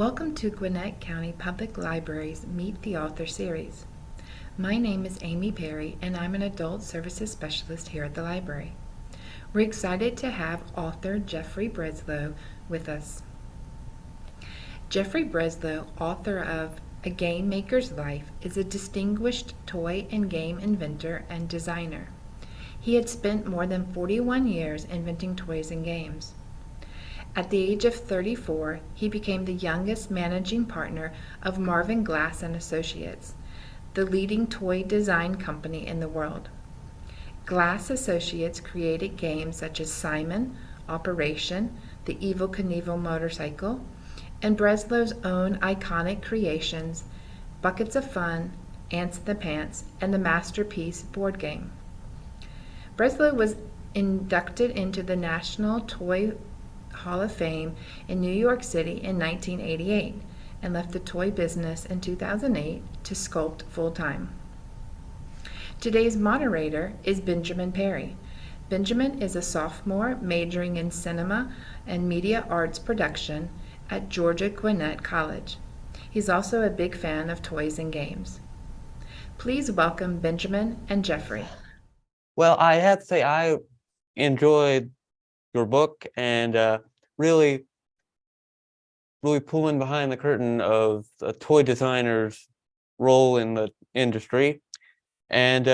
Welcome to Gwinnett County Public Library's Meet the Author series. My name is Amy Perry, and I'm an Adult Services Specialist here at the library. We're excited to have author Jeffrey Breslow with us. Jeffrey Breslow, author of A Game Maker's Life, is a distinguished toy and game inventor and designer. He had spent more than 41 years inventing toys and games. At the age of 34, he became the youngest managing partner of Marvin Glass and Associates, the leading toy design company in the world. Glass Associates created games such as Simon, Operation, the Evel Knievel motorcycle, and Breslow's own iconic creations, Buckets of Fun, Ants in the Pants, and the Masterpiece board game. Breslow was inducted into the National Toy Hall of Fame in New York City in 1988 and left the toy business in 2008 to sculpt full-time. Today's moderator is Benjamin Perry. Benjamin is a sophomore majoring in cinema and media arts production at Georgia Gwinnett College. He's also a big fan of toys and games. Please welcome Benjamin and Jeffrey. Well, I have to say I enjoyed your book and really pulling behind the curtain of a toy designer's role in the industry. And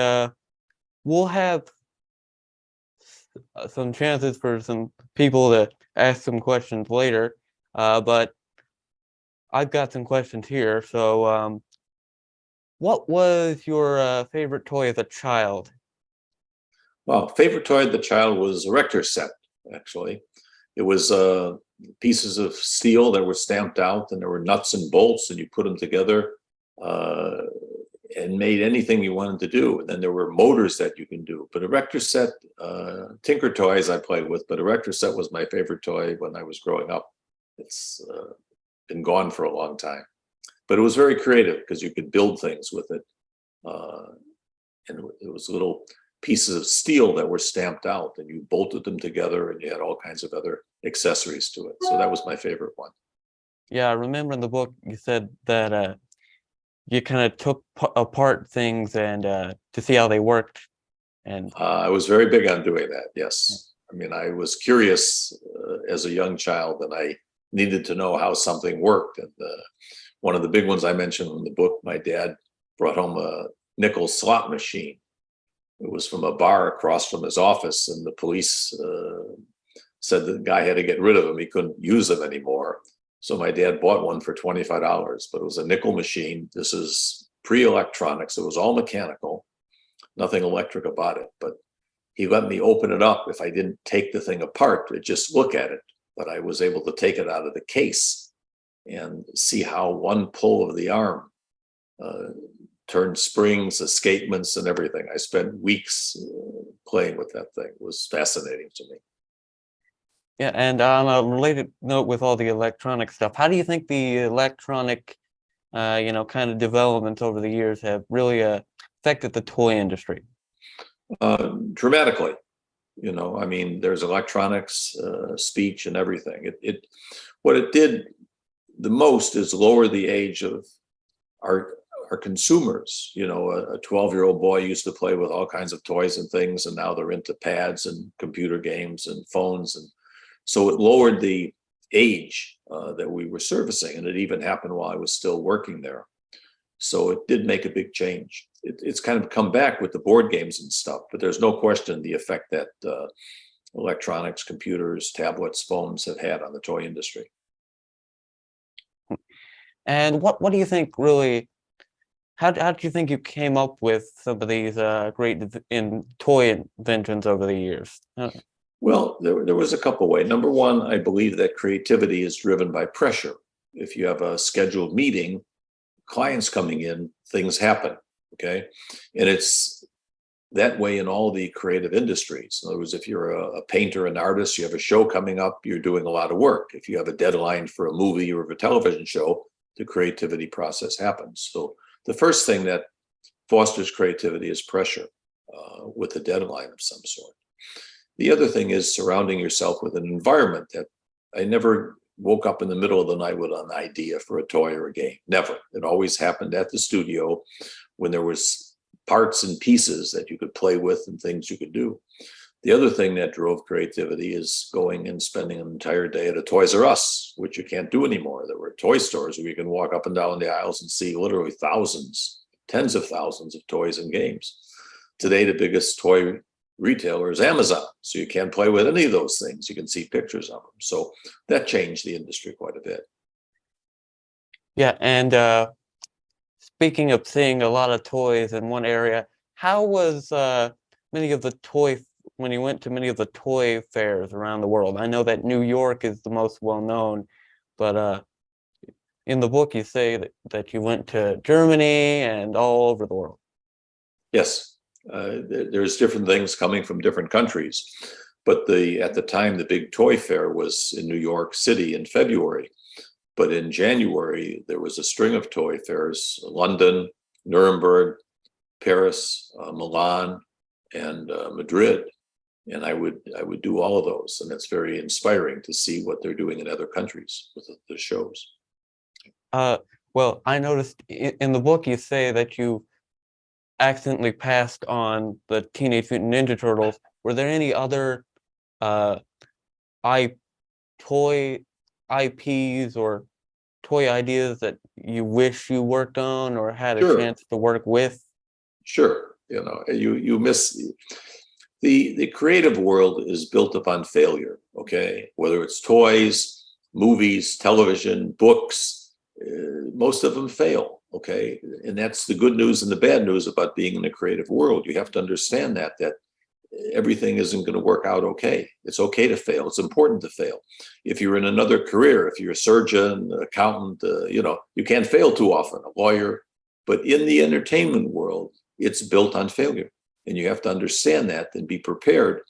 we'll have some chances for some people to ask some questions later, but I've got some questions here. So what was your favorite toy as a child? Well, favorite toy as a child was a Rector set, actually. It was pieces of steel that were stamped out, and there were nuts and bolts, and you put them together and made anything you wanted to do. And then there were motors that you can do. But a Rector set, Tinker Toys I played with, but a Rector set was my favorite toy when I was growing up. It's been gone for a long time. But it was very creative because you could build things with it. And it was little pieces of steel that were stamped out, and you bolted them together, and you had all kinds of other accessories to it. So that was my favorite one. Yeah, I remember in the book you said that you kind of took apart things and to see how they worked. And I was very big on doing that. Yes, I mean, I was curious as a young child, and I needed to know how something worked. And one of the big ones I mentioned in the book, my dad brought home a nickel slot machine. It was from a bar across from his office, and the police said the guy had to get rid of them. He couldn't use them anymore. So my dad bought one for $25, but it was a nickel machine. This is pre-electronics. It was all mechanical, nothing electric about it. But he let me open it up. If I didn't take the thing apart, to just look at it. But I was able to take it out of the case and see how one pull of the arm turned springs, escapements, and everything. I spent weeks playing with that thing. It was fascinating to me. yeah, and on a related note with all the electronic stuff, how do you think the electronic, kind of developments over the years have really affected the toy industry? Dramatically. I mean, there's electronics, speech, and everything. What it did the most is lower the age of our consumers. A 12-year-old boy used to play with all kinds of toys and things, and now they're into pads and computer games and phones. And so it lowered the age that we were servicing. And it even happened while I was still working there. So it did make a big change. It's kind of come back with the board games and stuff, but there's no question the effect that electronics, computers, tablets, phones have had on the toy industry. And what do you think really, how do you think you came up with some of these great toy inventions over the years? Well, there was a couple ways. Number one, I believe that creativity is driven by pressure. If you have a scheduled meeting, clients coming in, things happen, okay? And it's that way in all the creative industries. In other words, if you're a painter, an artist, you have a show coming up, you're doing a lot of work. If you have a deadline for a movie or a television show, the creativity process happens. So the first thing that fosters creativity is pressure with a deadline of some sort. The other thing is surrounding yourself with an environment that I never woke up in the middle of the night with an idea for a toy or a game. Never. It always happened at the studio when there was parts and pieces that you could play with and things you could do. The other thing that drove creativity is going and spending an entire day at a Toys R Us, which you can't do anymore. There were toy stores where you can walk up and down the aisles and see literally thousands, tens of thousands of toys and games. Today, the biggest toy retailer is Amazon. So you can't play with any of those things. You can see pictures of them. So that changed the industry quite a bit. Yeah, and speaking of seeing a lot of toys in one area, how was when you went to many of the toy fairs around the world? I know that New York is the most well-known, but in the book you say that you went to Germany and all over the world. Yes, there's different things coming from different countries, but at the time, the big toy fair was in New York City in February. But in January, there was a string of toy fairs: London, Nuremberg, Paris, Milan, and Madrid. And I would do all of those, and it's very inspiring to see what they're doing in other countries with the shows. Well, I noticed in the book you say that you accidentally passed on the Teenage Mutant Ninja Turtles. Were there any other toy IPs or toy ideas that you wish you worked on or had a Sure. chance to work with? Sure, you miss the creative world is built upon failure. Okay, whether it's toys, movies, television, books, most of them fail. Okay, and that's the good news and the bad news about being in the creative world. You have to understand that everything isn't going to work out okay. It's okay to fail. It's important to fail. If you're in another career, if you're a surgeon, accountant, you can't fail too often, a lawyer. But in the entertainment world, it's built on failure. And you have to understand that and be prepared.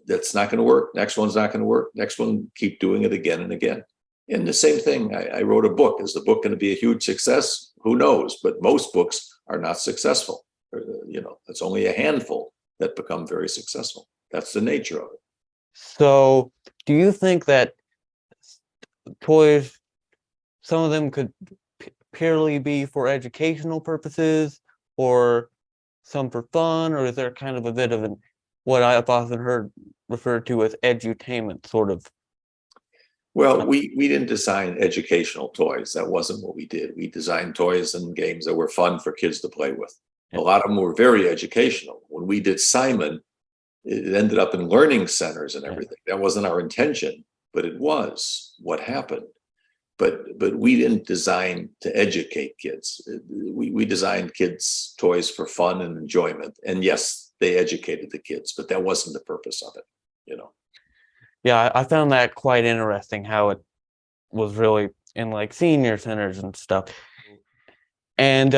That's not going to work. Next one's not going to work. Next one, keep doing it again and again. And the same thing, I wrote a book. Is the book going to be a huge success? Who knows? But most books are not successful. It's only a handful that become very successful. That's the nature of it. So do you think that toys, some of them could purely be for educational purposes or some for fun, or is there kind of a bit of what I've often heard referred to as edutainment, sort of? Well, we didn't design educational toys. That wasn't what we did. We designed toys and games that were fun for kids to play with. A lot of them were very educational. When we did Simon, it ended up in learning centers and everything. That wasn't our intention, but it was what happened. But we didn't design to educate kids. We designed kids' toys for fun and enjoyment. And yes, they educated the kids, but that wasn't the purpose of it, Yeah, I found that quite interesting, how it was really in like senior centers and stuff. And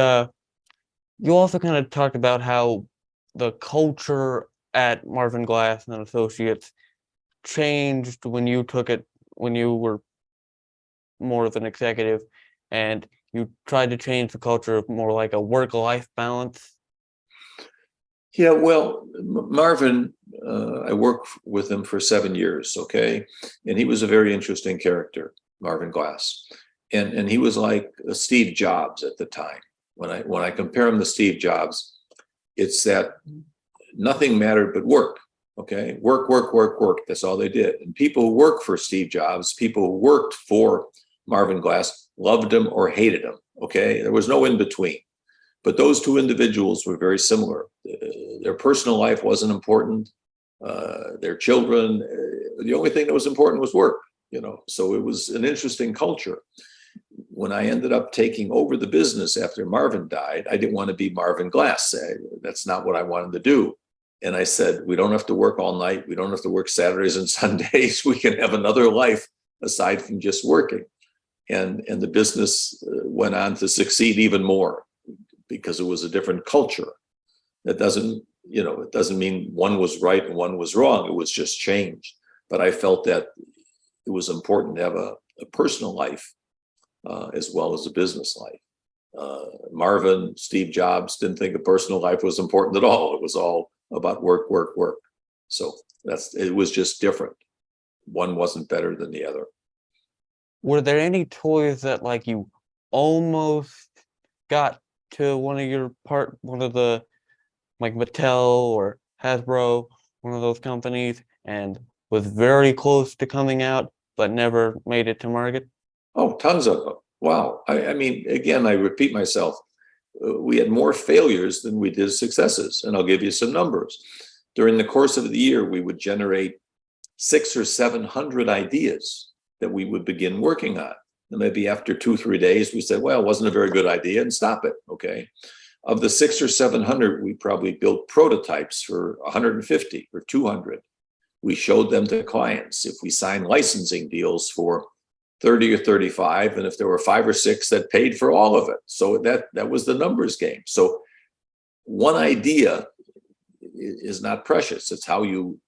you also kind of talked about how the culture at Marvin Glass and Associates changed when you were more of an executive, and you tried to change the culture of more like a work-life balance. Yeah, well, Marvin, I worked with him for 7 years, okay? And he was a very interesting character, Marvin Glass. And he was like a Steve Jobs at the time. When I compare him to Steve Jobs, it's that nothing mattered but work, okay? Work, work, work, work. That's all they did. And people who worked for Steve Jobs, people who worked for Marvin Glass, loved him or hated him, okay? There was no in between. But those two individuals were very similar. Their personal life wasn't important. Their children, the only thing that was important was work, So it was an interesting culture. When I ended up taking over the business after Marvin died, I didn't want to be Marvin Glass. That's not what I wanted to do. And I said, we don't have to work all night. We don't have to work Saturdays and Sundays. We can have another life aside from just working. And the business went on to succeed even more, because it was a different culture. That doesn't mean one was right and one was wrong. It was just changed. But I felt that it was important to have a personal life as well as a business life. Marvin, Steve Jobs didn't think a personal life was important at all. It was all about work, work, work. So it was just different. One wasn't better than the other. were there any toys that like you almost got to one of the like Mattel or Hasbro, one of those companies, and was very close to coming out, but never made it to market? Oh, tons of them. Wow. I mean, again, I repeat myself. We had more failures than we did successes. And I'll give you some numbers. During the course of the year, we would generate 600 or 700 ideas that we would begin working on. And maybe after 2-3 days, we said, well, it wasn't a very good idea, and stop it. Okay. Of the 600 or 700, we probably built prototypes for 150 or 200. We showed them to clients. If we signed licensing deals for 30 or 35, and if there were 5 or 6 that paid for all of it. So that was the numbers game. So one idea is not precious. It's how you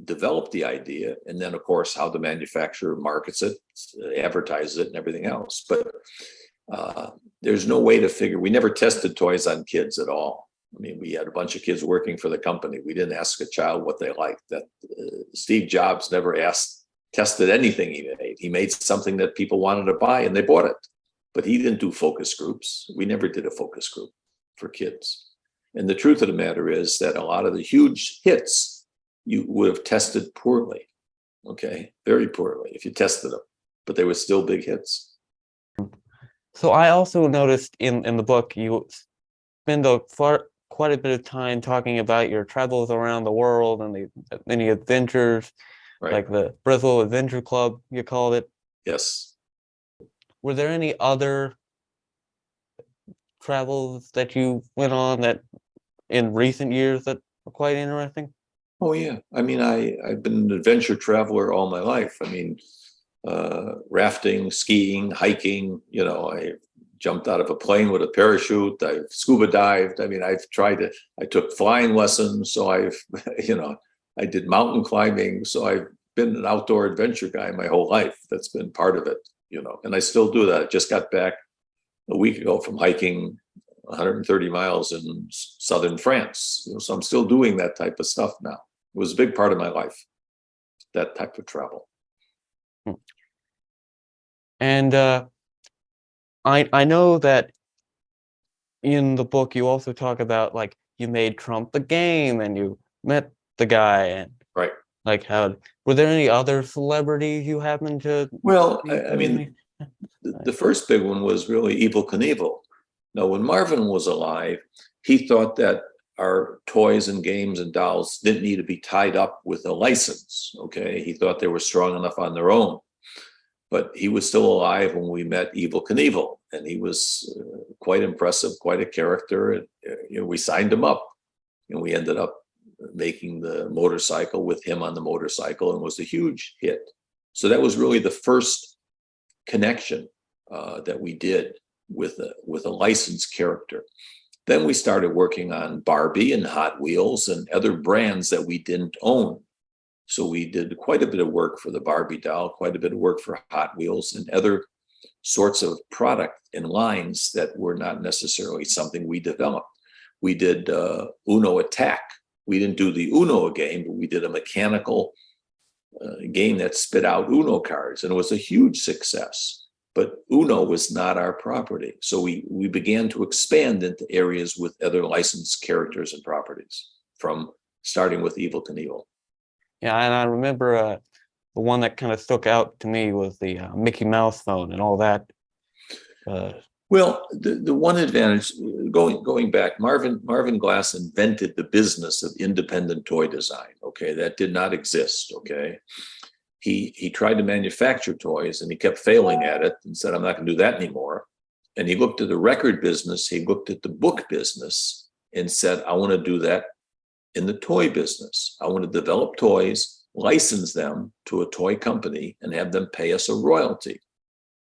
develop the idea, and then of course how the manufacturer markets it, advertises it, and everything else. But there's no way to figure. We never tested toys on kids at all. I mean, we had a bunch of kids working for the company. We didn't ask a child what they liked. That Steve Jobs never tested anything he made. He made something that people wanted to buy, and they bought it. But he didn't do focus groups. We never did a focus group for kids. And the truth of the matter is that a lot of the huge hits you would have tested poorly, okay? Very poorly if you tested them, but they were still big hits. So I also noticed in the book, you spend quite a bit of time talking about your travels around the world and the many adventures, Right. like the Breslow Adventure Club, you called it. Yes. Were there any other travels that you went on that in recent years that were quite interesting? Oh yeah. I mean, I've been an adventure traveler all my life. I mean, rafting, skiing, hiking, I jumped out of a plane with a parachute. I've scuba dived. I mean, I took flying lessons. So I did mountain climbing. So I've been an outdoor adventure guy my whole life. That's been part of it, and I still do that. I just got back a week ago from hiking 130 miles in southern France. So I'm still doing that type of stuff now. It was a big part of my life, that type of travel. And I know that in the book you also talk about like you made Trump the game and you met the guy, and Right. like were there any other celebrities you happened to? Well, I mean, the first big one was really Evel Knievel. Now, when Marvin was alive, he thought that our toys and games and dolls didn't need to be tied up with a license. Okay. He thought they were strong enough on their own. But he was still alive when we met Evel Knievel, and he was quite impressive, quite a character. And we signed him up, and we ended up making the motorcycle with him on the motorcycle, and was a huge hit. So that was really the first connection that we did with a licensed character. Then we started working on Barbie and Hot Wheels and other brands that we didn't own. So we did quite a bit of work for the Barbie doll, quite a bit of work for Hot Wheels and other sorts of product and lines that were not necessarily something we developed. We did Uno Attack. We didn't do the Uno game, but we did a mechanical game that spit out Uno cards, and it was a huge success. But Uno was not our property. So we began to expand into areas with other licensed characters and properties, from starting with Evel Knievel. Yeah, and I remember the one that kind of stuck out to me was the Mickey Mouse phone and all that. Well, the one advantage, going back, Marvin Glass invented the business of independent toy design. Okay, that did not exist. Okay, he tried to manufacture toys and he kept failing at it and said, "I'm not going to do that anymore." And he looked at the record business, he looked at the book business, and said, "I want to do that in the toy business. I want to develop toys, license them to a toy company, and have them pay us a royalty."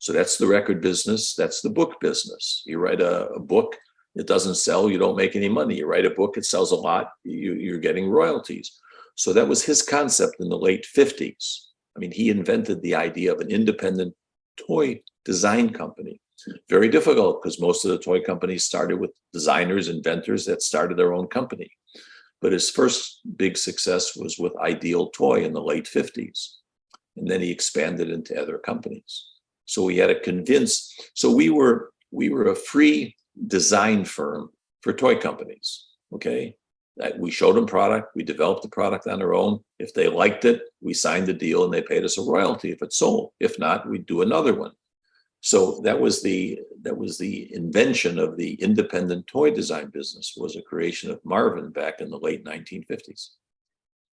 So that's the record business. That's the book business. You write a book, it doesn't sell, you don't make any money. You write a book, it sells a lot, you're getting royalties. So that was his concept in the late 50s. I mean, he invented the idea of an independent toy design company. Very difficult, because most of the toy companies started with designers, inventors that started their own company. But his first big success was with Ideal Toy in the late 50s. And then he expanded into other companies. So we had to convince. So we were a free design firm for toy companies. Okay, we showed them product. We developed the product on our own. If they liked it, we signed the deal, and they paid us a royalty if it sold. If not, we'd do another one. So that was the invention of the independent toy design business. Was a creation of Marvin back in the late 1950s.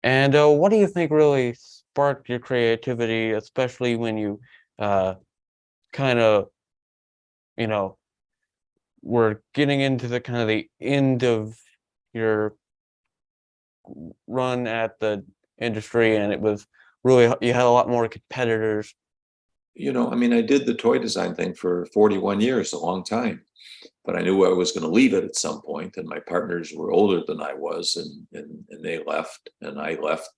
And what do you think really sparked your creativity, especially when you kind of, you know, were getting into the kind of the end of your run at the industry, and it was really, you had a lot more competitors? You know, I mean, I did the toy design thing for 41 years, a long time, but I knew I was going to leave it at some point, and my partners were older than I was, and they left, and I left.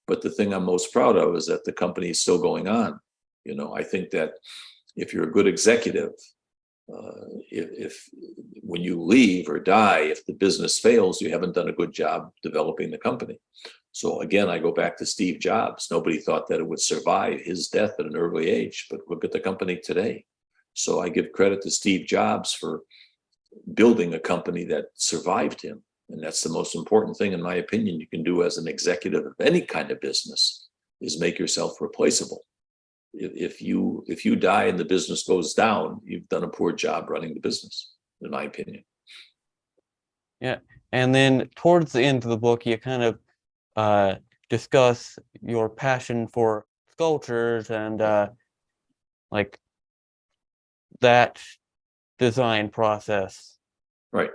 But the thing I'm most proud of is that the company is still going on. You know, I think that if you're a good executive, if when you leave or die, if the business fails, you haven't done a good job developing the company. So again, I go back to Steve Jobs. Nobody thought that it would survive his death at an early age, but look at the company today. So I give credit to Steve Jobs for building a company that survived him. And that's the most important thing, in my opinion, you can do as an executive of any kind of business, is make yourself replaceable. If you die and the business goes down, you've done a poor job running the business, in my opinion. Yeah. And then towards the end of the book, you kind of discuss your passion for sculptures and like that design process. Right.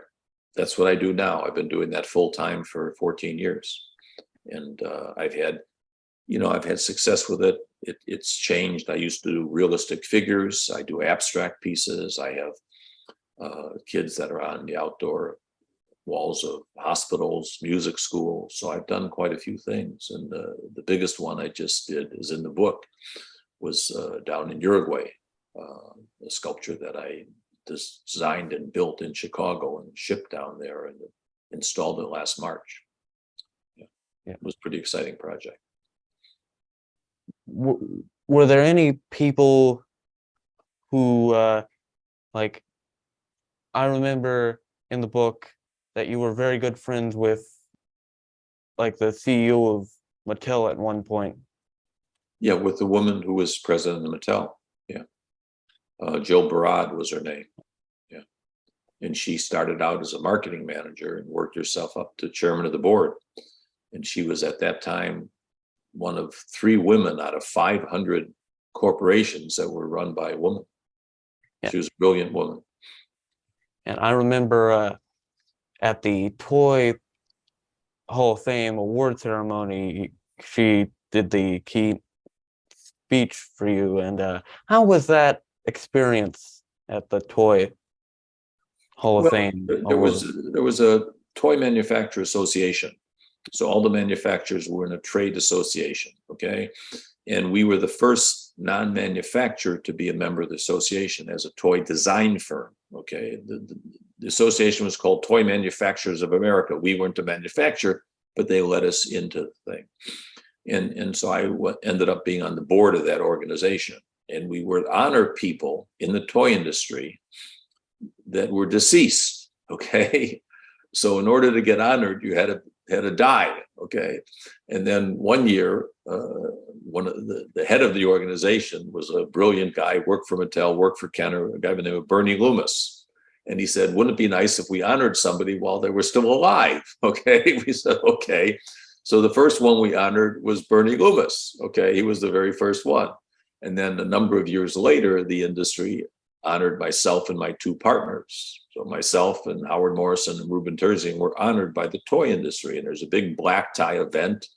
That's what I do now. I've been doing that full time for 14 years. And I've had success with it. It's changed. I used to do realistic figures. I do abstract pieces. I have kids that are on the outdoor walls of hospitals, music schools. So I've done quite a few things. And the biggest one I just did is in the book, was down in Uruguay, a sculpture that I designed and built in Chicago and shipped down there and installed it last March. Yeah. It was a pretty exciting project. Were there any people who, like, I remember in the book that you were very good friends with, like, the CEO of Mattel at one point? Yeah, with the woman who was president of Mattel. Yeah. Jill Barad was her name. Yeah. And she started out as a marketing manager and worked herself up to chairman of the board. And she was at that time one of 3 women out of 500 corporations that were run by a woman. Yeah. She was a brilliant woman. And I remember at the Toy Hall of Fame award ceremony, she did the key speech for you. And how was that experience at the Toy Hall of Fame? There was a Toy Manufacturer Association. So all the manufacturers were in a trade association, okay? And we were the first non-manufacturer to be a member of the association as a toy design firm, okay? The association was called Toy Manufacturers of America. We weren't a manufacturer, but they let us into the thing. And so I ended up being on the board of that organization. And we would honor people in the toy industry that were deceased, okay? So in order to get honored, you had to die, okay? And then one year, one of the head of the organization was a brilliant guy, worked for Mattel, worked for Kenner, a guy by the name of Bernie Loomis. And he said, wouldn't it be nice if we honored somebody while they were still alive? Okay, we said, okay. So the first one we honored was Bernie Loomis, okay? He was the very first one. And then a number of years later, the industry honored myself and my 2 partners. So myself and Howard Morrison and Ruben Terzing were honored by the toy industry. And there's a big black tie event.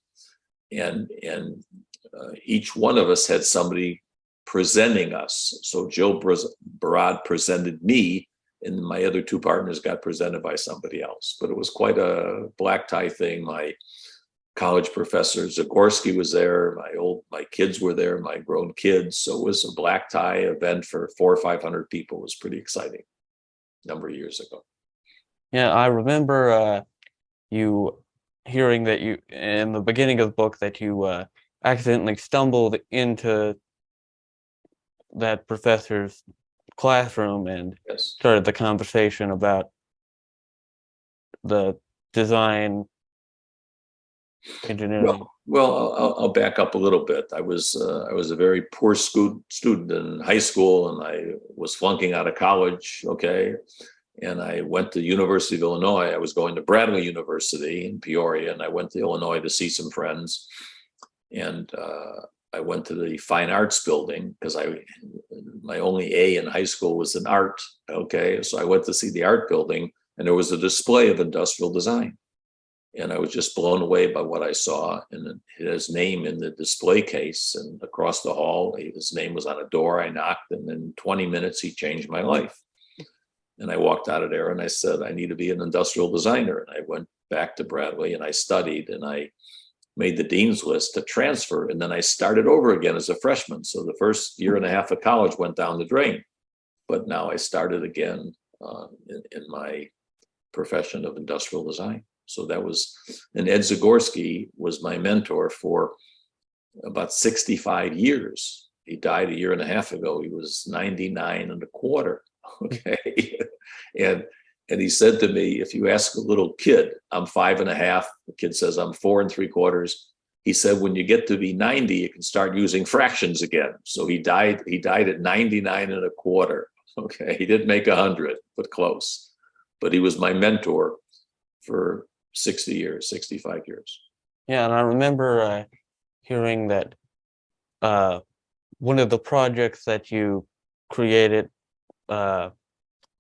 And each one of us had somebody presenting us. So Jill Barad presented me, and my other 2 partners got presented by somebody else. But it was quite a black tie thing. My college professor Zagorski was there. My kids were there, my grown kids. So it was a black tie event for 400 or 500 people. It was pretty exciting a number of years ago. Yeah, I remember you hearing that you, in the beginning of the book, that you accidentally stumbled into that professor's classroom and Yes. started the conversation about the design engineering. Well, I'll back up a little bit. I was a very poor student in high school, and I was flunking out of college. Okay, and I went to University of Illinois. I was going to Bradley University in Peoria, and I went to Illinois to see some friends. And I went to the fine arts building because my only A in high school was in art. Okay, so I went to see the art building, and there was a display of industrial design. And I was just blown away by what I saw. And his name in the display case, and across the hall, his name was on a door. I knocked, and in 20 minutes, he changed my life. And I walked out of there and I said, I need to be an industrial designer. And I went back to Bradley and I studied, and I made the dean's list to transfer. And then I started over again as a freshman. So the first year and a half of college went down the drain. But now I started again in my profession of industrial design. So that was, and Ed Zagorski was my mentor for about 65 years. He died a year and a half ago. He was 99 and a quarter. Okay. And he said to me, if you ask a little kid, I'm 5.5. The kid says I'm 4 3/4. He said, when you get to be 90, you can start using fractions again. So he died at 99 and a quarter. Okay. He didn't make 100, but close. But he was my mentor for 60 years, 65 years. Yeah, and I remember hearing that one of the projects that you created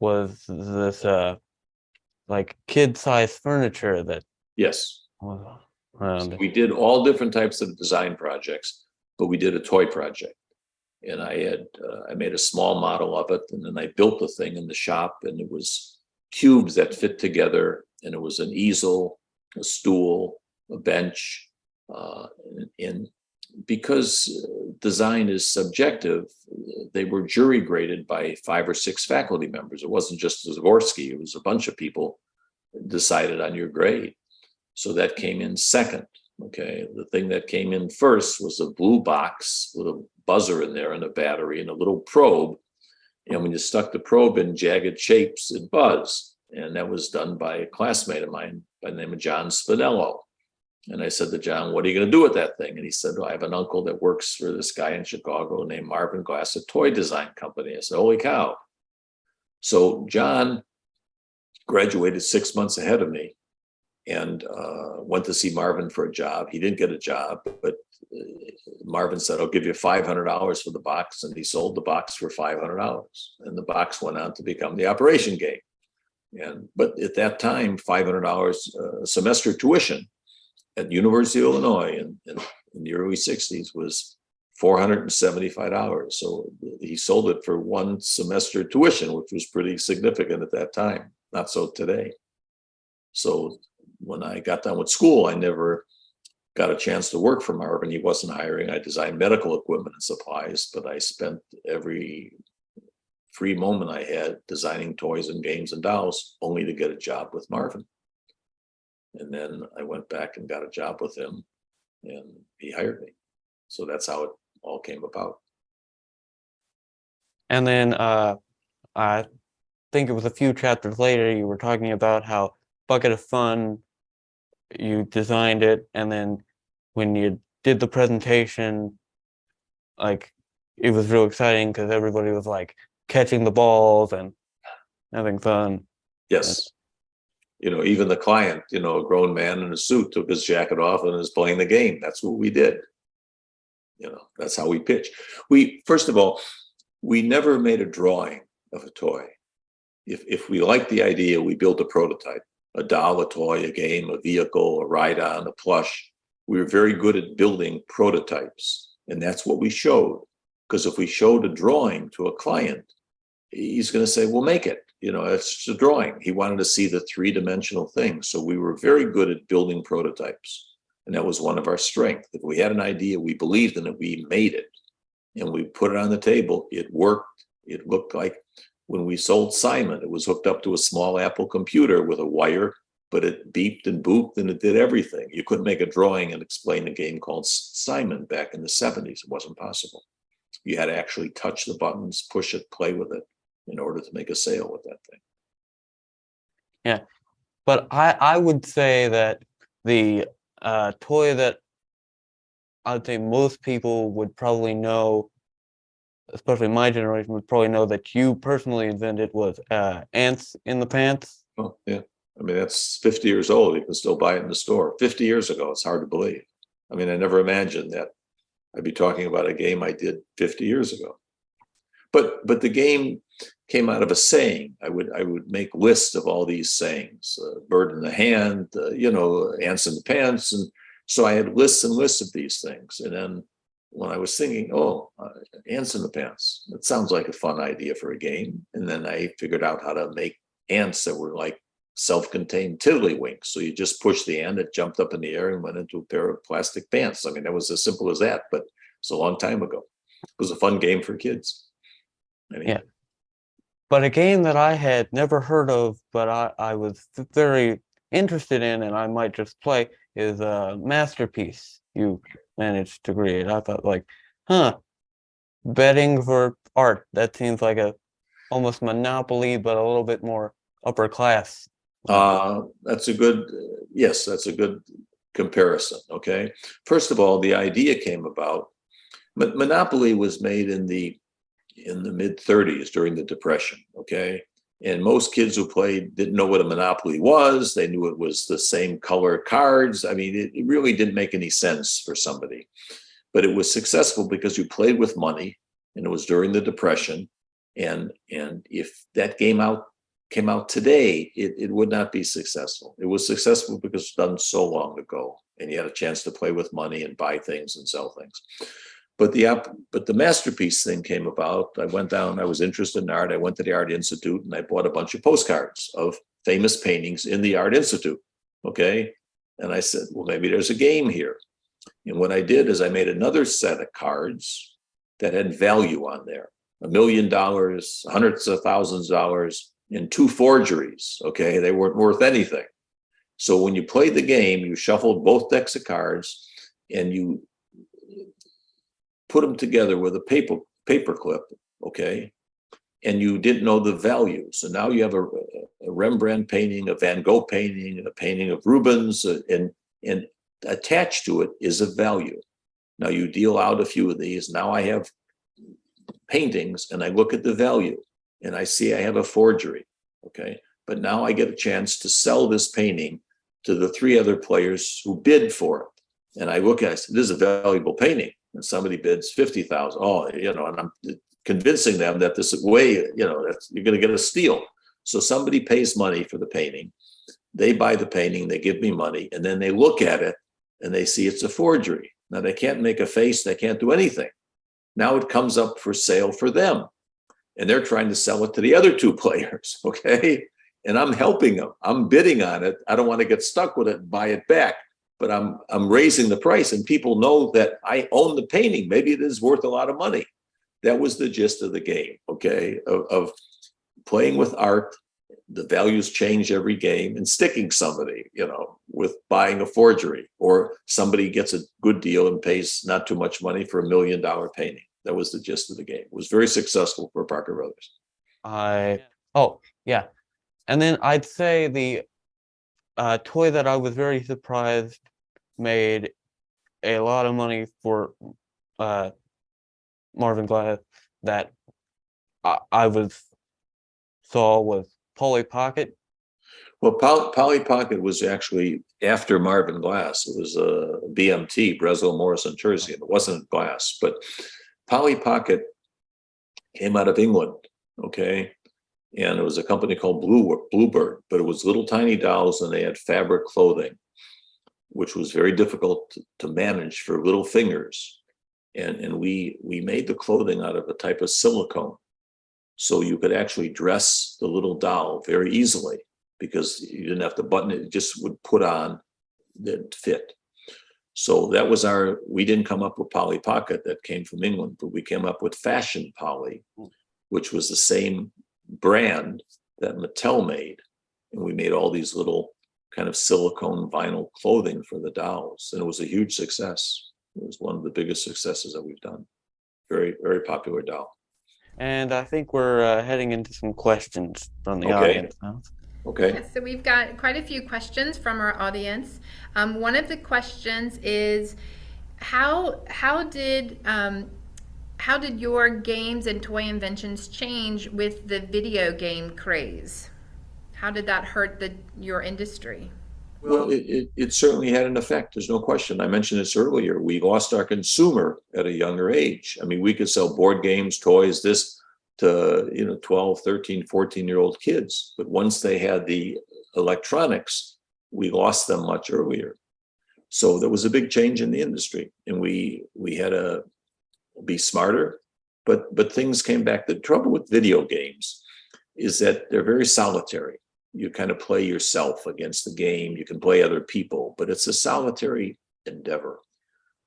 was this like kid-sized furniture that Yes. was around. So we did all different types of design projects, but we did a toy project. And I made a small model of it, and then I built the thing in the shop, and it was cubes that fit together, and it was an easel, a stool, a bench, and because design is subjective, they were jury graded by 5 or 6 faculty members. It wasn't just Zagorski, it was a bunch of people decided on your grade. So that came in second. Okay, the thing that came in first was a blue box with a buzzer in there and a battery and a little probe. And when you stuck the probe in jagged shapes, it buzzed. And that was done by a classmate of mine by the name of John Spinello. And I said to John, what are you going to do with that thing? And he said, well, I have an uncle that works for this guy in Chicago named Marvin Glass, a toy design company. I said, holy cow. So John graduated 6 months ahead of me and went to see Marvin for a job. He didn't get a job, but Marvin said, I'll give you $500 for the box. And he sold the box for $500. And the box went on to become the operation game. But at that time, $500 a semester tuition at University of Illinois in the early 60s was $475. So he sold it for one semester tuition, which was pretty significant at that time. Not so today. So when I got done with school, I never got a chance to work for Marvin. He wasn't hiring. I designed medical equipment and supplies, but I spent every free moment I had designing toys and games and dolls, only to get a job with Marvin. And then I went back and got a job with him, and he hired me. So that's how it all came about. And then I think it was a few chapters later, you were talking about how Bucket of Fun, you designed it, and then when you did the presentation, like it was real exciting because everybody was like catching the balls and having fun. Yes. Even the client, a grown man in a suit took his jacket off and was playing the game. That's what we did. That's how we pitch. First of all, we never made a drawing of a toy. If we liked the idea, we built a prototype, a doll, a toy, a game, a vehicle, a ride-on, a plush. We were very good at building prototypes, and that's what we showed. Because if we showed a drawing to a client, he's going to say, well, make it. It's just a drawing. He wanted to see the 3-dimensional thing. So we were very good at building prototypes. And that was one of our strengths. If we had an idea, we believed in it, we made it. And we put it on the table. It worked. It looked like when we sold Simon, it was hooked up to a small Apple computer with a wire, but it beeped and booped and it did everything. You couldn't make a drawing and explain a game called Simon back in the 70s. It wasn't possible. You had to actually touch the buttons, push it, play with it in order to make a sale with that thing. Yeah, but I would say that the toy that I'd say most people would probably know, especially my generation, would probably know that you personally invented was ants in the pants. Oh, yeah. I mean, that's 50 years old. You can still buy it in the store. 50 years ago, it's hard to believe. I mean, I never imagined that I'd be talking about a game I did 50 years ago. But the game came out of a saying. I would make lists of all these sayings: bird in the hand, ants in the pants, and so I had lists and lists of these things. And then when I was thinking, ants in the pants, that sounds like a fun idea for a game. And then I figured out how to make ants that were like self-contained tiddlywinks. So you just pushed the ant, it jumped up in the air and went into a pair of plastic pants. I mean, that was as simple as that, but it's a long time ago. It was a fun game for kids. Anyway. Yeah. But a game that I had never heard of, but I was very interested in, and I might just play, is a Masterpiece you managed to create. I thought, like, betting for art. That seems like a almost Monopoly, but a little bit more upper class. That's a good, yes, that's a good comparison. Okay. First of all, the idea came about. Monopoly was made in the mid 30s during the Depression. Okay. And most kids who played didn't know what a Monopoly was. They knew it was the same color cards. I mean, it really didn't make any sense for somebody. But it was successful because you played with money, and it was during the Depression. And if that came out today, it would not be successful. It was successful because it was done so long ago, and you had a chance to play with money and buy things and sell things. But the Masterpiece thing came about. I went down, I was interested in art. I went to the Art Institute and I bought a bunch of postcards of famous paintings in the Art Institute. Okay. And I said, well, maybe there's a game here. And what I did is I made another set of cards that had value on there: $1 million, hundreds of thousands of dollars, and 2 forgeries. Okay. They weren't worth anything. So when you played the game, you shuffled both decks of cards and you put them together with a paper clip, okay, and you didn't know the value. So now you have a Rembrandt painting, a Van Gogh painting, a painting of Rubens, and attached to it is a value. Now you deal out a few of these. Now I have paintings, and I look at the value, and I see I have a forgery, okay. But now I get a chance to sell this painting to the 3 other players who bid for it, and I look at it, I say, this is a valuable painting. And somebody bids 50,000. And I'm convincing them that this way, that you're going to get a steal. So somebody pays money for the painting. They buy the painting, they give me money, and then they look at it and they see it's a forgery. Now they can't make a face, they can't do anything. Now it comes up for sale for them, and they're trying to sell it to the other 2 players. Okay. And I'm helping them. I'm bidding on it. I don't want to get stuck with it and buy it back. But I'm raising the price, and people know that I own the painting. Maybe it is worth a lot of money. That was the gist of the game, okay, of playing with art. The values change every game, and sticking somebody, with buying a forgery, or somebody gets a good deal and pays not too much money for $1 million painting. That was the gist of the game. It was very successful for Parker Brothers. Yeah. And then I'd say the toy that I was very surprised made a lot of money for Marvin Glass that I saw was Polly Pocket. Well, Polly Pocket was actually after Marvin Glass. It was a BMT, Breslow, Morrison, Jersey, and it wasn't Glass. But Polly Pocket came out of England, okay? And it was a company called Bluebird, but it was little tiny dolls, and they had fabric clothing, which was very difficult to manage for little fingers. And we made the clothing out of a type of silicone. So you could actually dress the little doll very easily because you didn't have to button it. It just would put on, then fit. So that was we didn't come up with Polly Pocket, that came from England, but we came up with Fashion Polly, which was the same brand that Mattel made. And we made all these little kind of silicone vinyl clothing for the dolls. And it was a huge success. It was one of the biggest successes that we've done. Very, very popular doll. And I think we're heading into some questions from the Okay. audience now. Okay. Yeah, so we've got quite a few questions from our audience. One of the questions is, how did your games and toy inventions change with the video game craze? How did that hurt your industry? Well, it certainly had an effect. There's no question. I mentioned this earlier. We lost our consumer at a younger age. I mean, we could sell board games, toys, this to, 12, 13, 14-year-old kids. But once they had the electronics, we lost them much earlier. So there was a big change in the industry, and we had to be smarter. But things came back. The trouble with video games is that they're very solitary. You kind of play yourself against the game. You can play other people, but it's a solitary endeavor.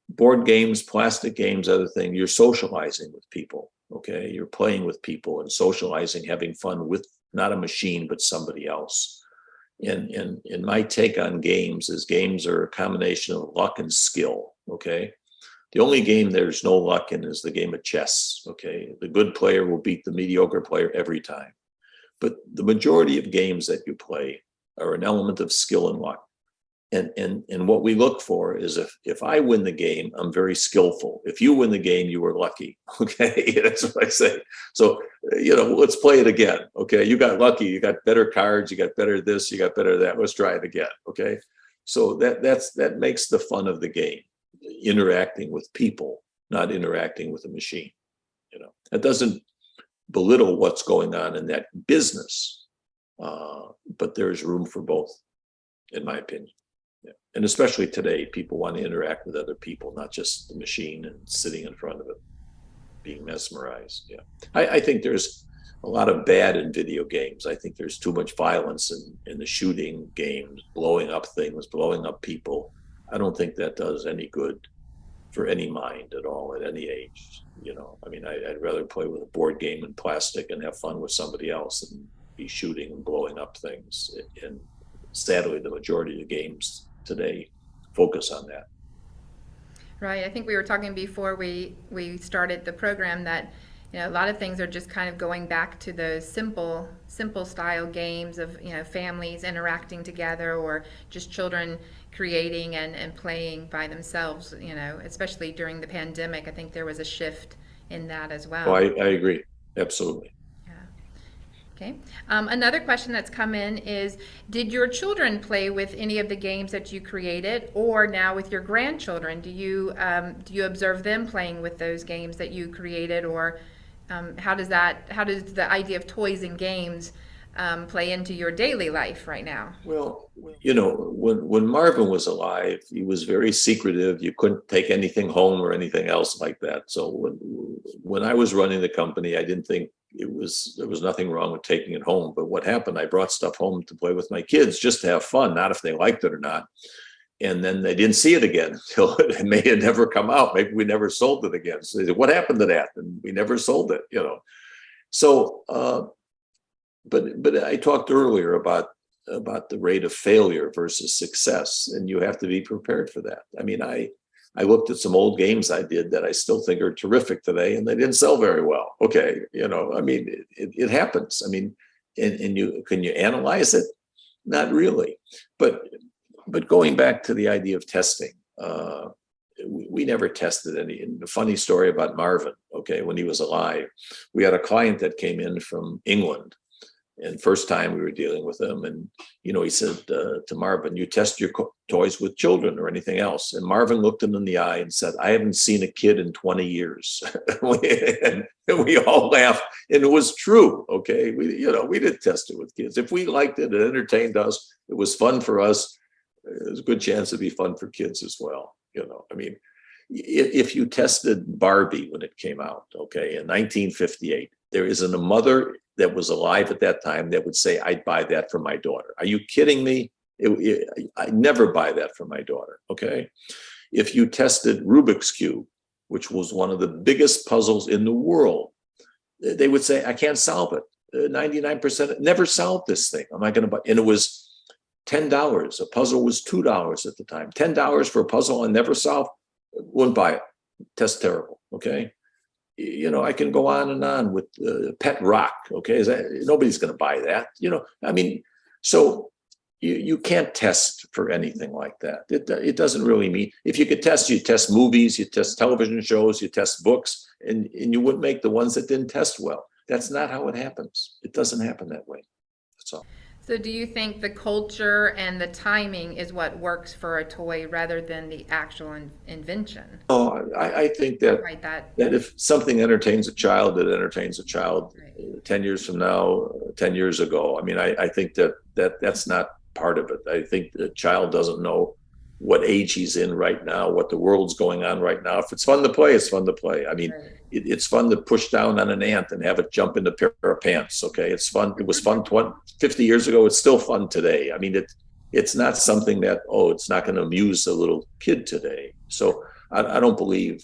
Board games, plastic games, other thing, you're socializing with people, okay? You're playing with people and socializing, having fun with not a machine, but somebody else. And my take on games is games are a combination of luck and skill, okay? The only game there's no luck in is the game of chess, okay? The good player will beat the mediocre player every time. But the majority of games that you play are an element of skill and luck. And what we look for is if I win the game, I'm very skillful. If you win the game, you were lucky. Okay, that's what I say. So, let's play it again. Okay, you got lucky. You got better cards. You got better this. You got better that. Let's try it again. Okay, so that makes the fun of the game, interacting with people, not interacting with a machine. That doesn't belittle what's going on in that business, but there's room for both, in my opinion. Yeah. And especially today, people want to interact with other people, not just the machine and sitting in front of it, being mesmerized. Yeah, I think there's a lot of bad in video games. I think there's too much violence in the shooting games, blowing up things, blowing up people. I don't think that does any good for any mind at all at any age. I'd rather play with a board game in plastic and have fun with somebody else than be shooting and blowing up things. And sadly, the majority of the games today focus on that. Right. I think we were talking before we started the program that a lot of things are just kind of going back to those simple style games of families interacting together, or just children creating and playing by themselves. Especially during the pandemic, I think there was a shift in that as well. Oh, I agree. Absolutely. Okay. Another question that's come in is, did your children play with any of the games that you created, or now with your grandchildren, do you observe them playing with those games that you created, or how does the idea of toys and games play into your daily life right now? Well, when Marvin was alive, he was very secretive. You couldn't take anything home or anything else like that. So when I was running the company, I didn't think there was nothing wrong with taking it home. But what happened, I brought stuff home to play with my kids just to have fun, not if they liked it or not. And then they didn't see it again until it may have never come out. Maybe we never sold it again. So they said, what happened to that? And we never sold it, So, but I talked earlier about the rate of failure versus success, and you have to be prepared for that. I looked at some old games I did that I still think are terrific today, and they didn't sell very well. Okay, it happens. And can you analyze it? Not really. But going back to the idea of testing, we never tested any. And the funny story about Marvin, okay, when he was alive, we had a client that came in from England. And first time we were dealing with him, and he said to Marvin, "You test your toys with children or anything else?" And Marvin looked him in the eye and said, "I haven't seen a kid in 20 years." and we all laughed, and it was true. Okay, we didn't test it with kids. If we liked it, it entertained us. It was fun for us. There's a good chance it'd be fun for kids as well. If you tested Barbie when it came out, okay, in 1958, there isn't a mother that was alive at that time that would say, "I'd buy that for my daughter." Are you kidding me? I'd never buy that for my daughter, okay? If you tested Rubik's Cube, which was one of the biggest puzzles in the world, they would say, "I can't solve it. 99% never solved this thing. I'm not going to buy." And it was $10. A puzzle was $2 at the time. $10 for a puzzle I never solved, wouldn't buy it. Test terrible, okay? I can go on and on with pet rock. Okay, nobody's going to buy that. I mean, so you can't test for anything like that. It doesn't really mean, if you could test, you test movies, you test television shows, you test books, and you wouldn't make the ones that didn't test well. That's not how it happens. It doesn't happen that way. That's all. So do you think the culture and the timing is what works for a toy rather than the actual invention? Oh, I think that Right, that. if something entertains a child, it entertains a child. Right. 10 years from now, 10 years ago. I mean, I think that's not part of it. I think the child doesn't know what age he's in right now, what the world's going on right now. If it's fun to play, it's fun to play. I mean, Right. it's fun to push down on an ant and have it jump in a pair of pants. Okay, it's fun. It was fun 50 years ago. It's still fun today. I mean, it's not something that, it's not going to amuse a little kid today. So I don't believe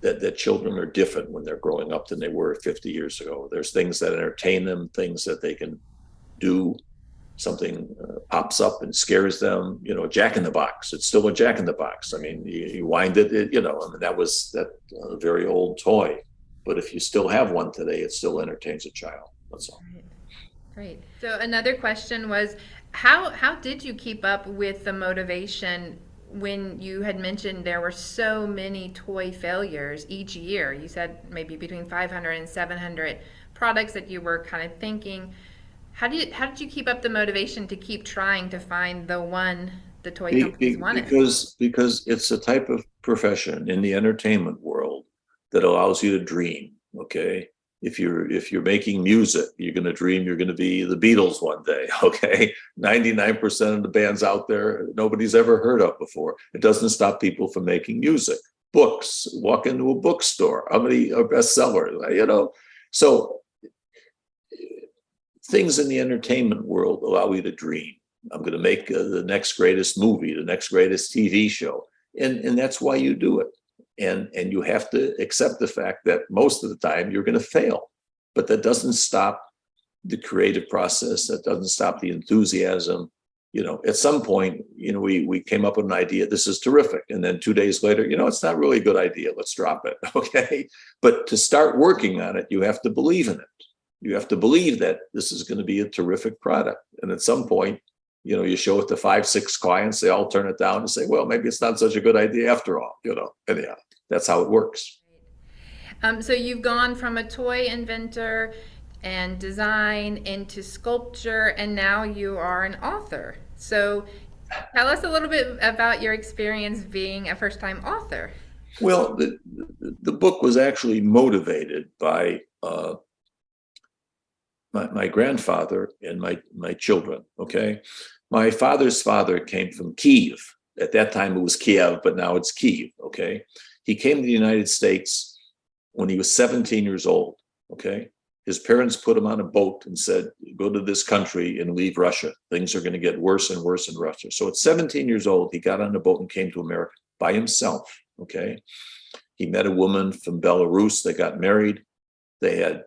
that children are different when they're growing up than they were 50 years ago. There's things that entertain them, things that they can do. Something pops up and scares them, Jack in the Box. It's still a Jack in the Box. I mean, you wind it, I mean, that was that very old toy. But if you still have one today, it still entertains a child. That's all. Right. Great. So another question was, how did you keep up with the motivation when you had mentioned there were so many toy failures each year? You said maybe between 500 and 700 products that you were kind of thinking. How did you keep up the motivation to keep trying to find the one the toy companies wanted? Because it's a type of profession in the entertainment world that allows you to dream. Okay, if you're making music, you're going to dream you're going to be the Beatles one day. Okay, 99% of the bands out there nobody's ever heard of before. It doesn't stop people from making music. Books, walk into a bookstore. How many are bestsellers? So things in the entertainment world allow you to dream. I'm going to make the next greatest movie, the next greatest TV show. And that's why you do it. And you have to accept the fact that most of the time you're going to fail. But that doesn't stop the creative process. That doesn't stop the enthusiasm. At some point, we came up with an idea. This is terrific. And then 2 days later, it's not really a good idea. Let's drop it. Okay. But to start working on it, you have to believe in it. You have to believe that this is going to be a terrific product. And at some point, you show it to 5, 6 clients, they all turn it down and say, well, maybe it's not such a good idea after all, anyhow, that's how it works. So you've gone from a toy inventor and design into sculpture, and now you are an author. So tell us a little bit about your experience being a first-time author. Well, the book was actually motivated by my grandfather and my children. Okay, my father's father came from Kyiv. At that time, it was Kiev, but now it's Kyiv. Okay, he came to the United States when he was 17 years old. Okay, his parents put him on a boat and said, "Go to this country and leave Russia. Things are going to get worse and worse in Russia." So at 17 years old, he got on a boat and came to America by himself. Okay, he met a woman from Belarus. They got married. They had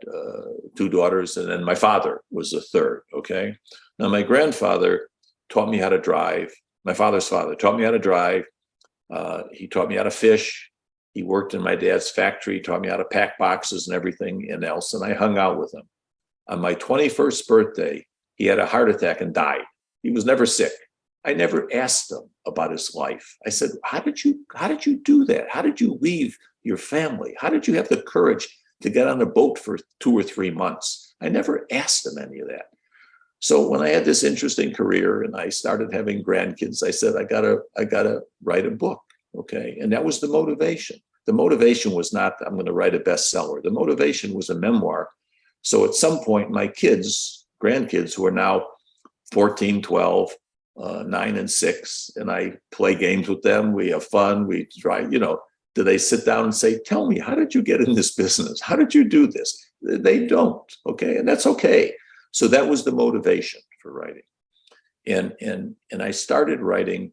2 daughters, and then my father was the third. Okay. Now, my grandfather taught me how to drive. My father's father taught me how to drive. He taught me how to fish. He worked in my dad's factory, taught me how to pack boxes and everything else. And I hung out with him. On my 21st birthday, he had a heart attack and died. He was never sick. I never asked him about his life. I said, how did you do that? How did you leave your family? How did you have the courage to get on a boat for 2 or 3 months? I never asked him any of that. So when I had this interesting career and I started having grandkids, I said, I gotta write a book. Okay. And that was the motivation. The motivation was not, I'm going to write a bestseller. The motivation was a memoir. So at some point, my grandkids, who are now 14, 12, 9 and 6, and I play games with them. We have fun. We try, do they sit down and say, tell me, how did you get in this business? How did you do this? They don't. Okay. And that's okay. So that was the motivation for writing. And I started writing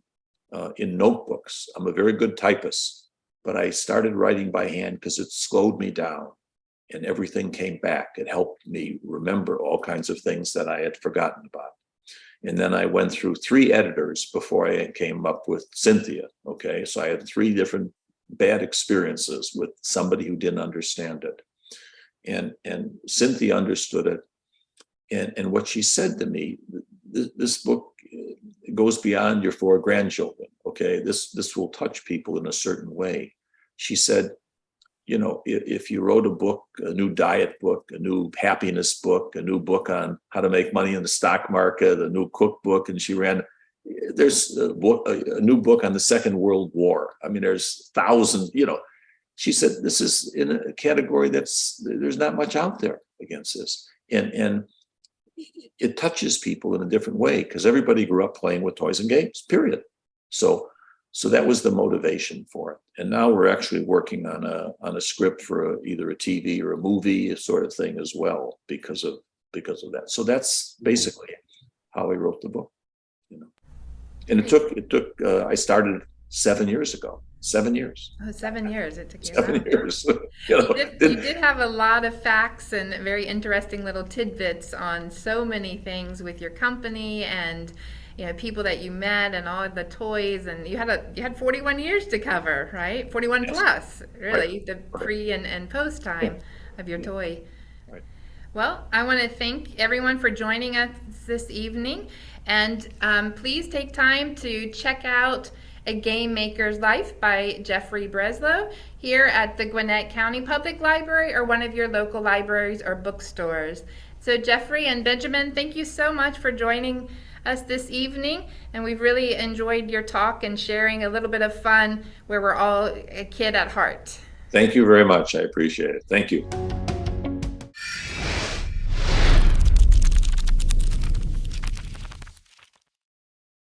in notebooks. I'm a very good typist, but I started writing by hand because it slowed me down and everything came back. It helped me remember all kinds of things that I had forgotten about. And then I went through 3 editors before I came up with Cynthia. Okay. So I had 3 different bad experiences with somebody who didn't understand it. And Cynthia understood it. And what she said to me, this book goes beyond your 4 grandchildren. Okay, this will touch people in a certain way. She said, you know, if you wrote a book, a new diet book, a new happiness book, a new book on how to make money in the stock market, a new cookbook, and there's a new book on the Second World War. I mean, there's thousands, you know. She said, this is in a category there's not much out there against this. And it touches people in a different way because everybody grew up playing with toys and games, period. So that was the motivation for it. And now we're actually working on a script for either a TV or a movie sort of thing as well because of that. So that's basically how I wrote the book, you know. And it took I started 7 years ago. 7 years. Oh, 7 years it took you. 7 years. You did have a lot of facts and very interesting little tidbits on so many things with your company and, you know, people that you met and all of the toys, and you had 41 years to cover, right? 41 Yes. plus, really, Right. the pre and post time of your toy. Right. Well, I want to thank everyone for joining us this evening, and please take time to check out A Game Maker's Life by Jeffrey Breslow here at the Gwinnett County Public Library or one of your local libraries or bookstores. So Jeffrey and Benjamin, thank you so much for joining us this evening, and we've really enjoyed your talk and sharing a little bit of fun where we're all a kid at heart. Thank you very much. I appreciate it. Thank you.